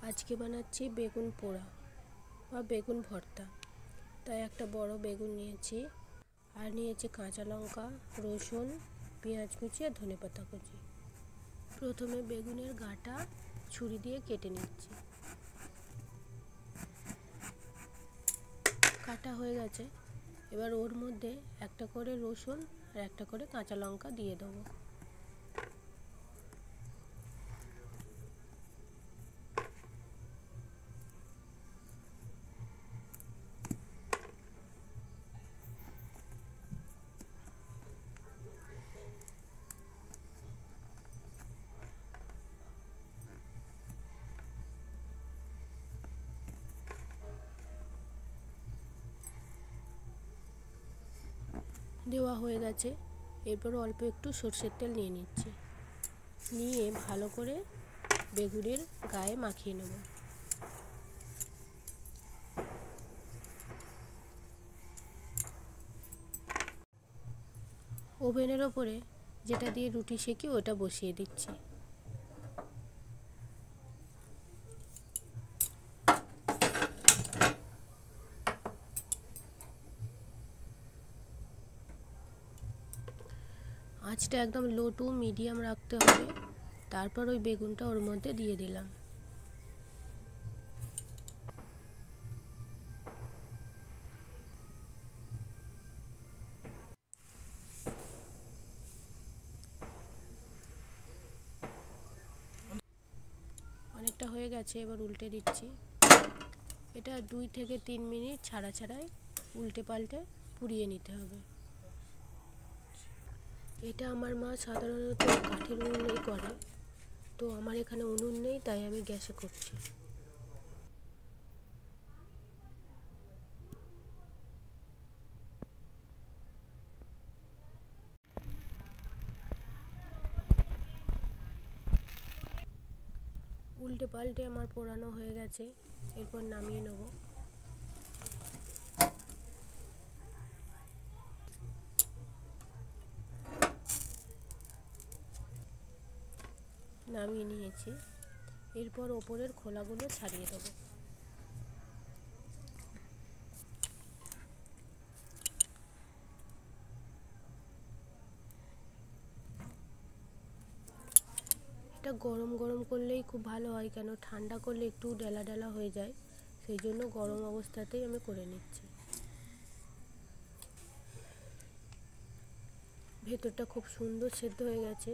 আজকে বানাচ্ছি বেগুন পোড়া বা বেগুন ভর্তা। তাই একটা বড় বেগুন নিয়েছি, আর নিয়েছি কাঁচা লঙ্কা, রসুন, পেঁয়াজ কুচি আর ধনেপাতা কুচি। প্রথমে বেগুনের গাটা ছুরি দিয়ে কেটে নিচ্ছি। কাটা হয়ে গেছে, এবার ওর মধ্যে একটা করে রসুন আর একটা করে কাঁচা লঙ্কা দিয়ে দেবো। দেওয়া হয়ে গেছে, এরপর অল্প একটু সরষের তেল নিয়ে নিচ্ছি, নিয়ে ভালো করে বেগুনের গায়ে মাখিয়ে নেব। ওভেনের ওপরে যেটা দিয়ে রুটি সেঁকি ওটা বসিয়ে দিচ্ছি। আঁচটা একদম লো টু মিডিয়াম রাখতে হবে। তারপর ওই বেগুনটা ওর মধ্যে দিয়ে দিলাম। অনেকটা হয়ে গেছে, এবার উল্টে দিচ্ছি। এটা 2 থেকে 3 মিনিট ছাড়া ছাড়াই উল্টে পাল্টে পুড়িয়ে নিতে হবে। এটা আমার মা সাধারণত কাঠের উনুনেই করে, তো আমার এখানে উনুন নেই, তাই আমি গ্যাসে করছি। উল্টে পাল্টে আমার পোড়ানো হয়ে গেছে, এরপর নামিয়ে নেব। নামিয়ে নিয়েছি, এরপর ওপরের খোলাগুলো ছাড়িয়ে দেবো। এটা গরম গরম করলেই খুব ভালো হয়, কেন ঠান্ডা করলে একটু ডেলা ডেলা হয়ে যায়, সেই জন্য গরম অবস্থাতেই আমি করে নিচ্ছি। ভেতরটা খুব সুন্দর সেদ্ধ হয়ে গেছে,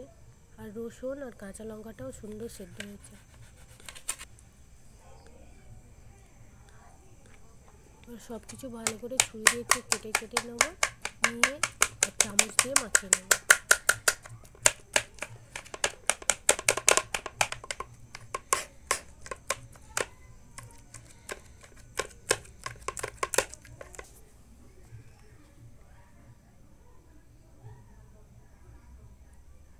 আর রসুন আর কাঁচা লঙ্কাটাও সুন্দর সেদ্ধ হয়েছে। সব কিছু ভালো করে ছুরি দিয়ে একটু কেটে কেটে নেবো, নিয়ে আর চামচ দিয়ে মাখিয়ে নেব।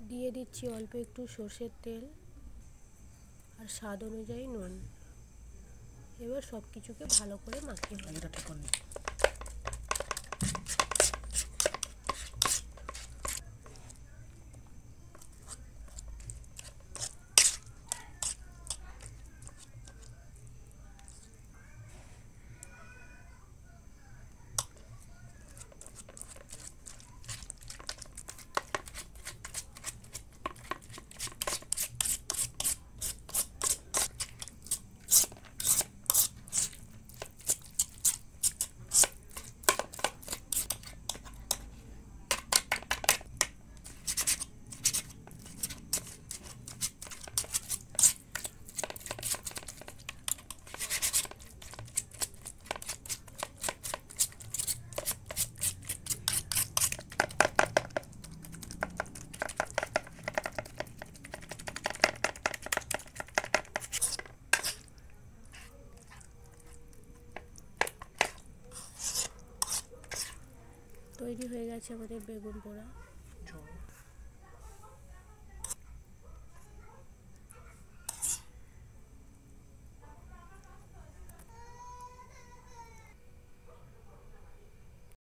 দিয়ে দিচ্ছি অল্প একটু সর্ষের তেল আর স্বাদ অনুযায়ী নুন। এবার সব কিছুকে ভালো করে মাখিয়ে নেব। তৈরি হয়ে গেছে আমাদের বেগুন পোড়া।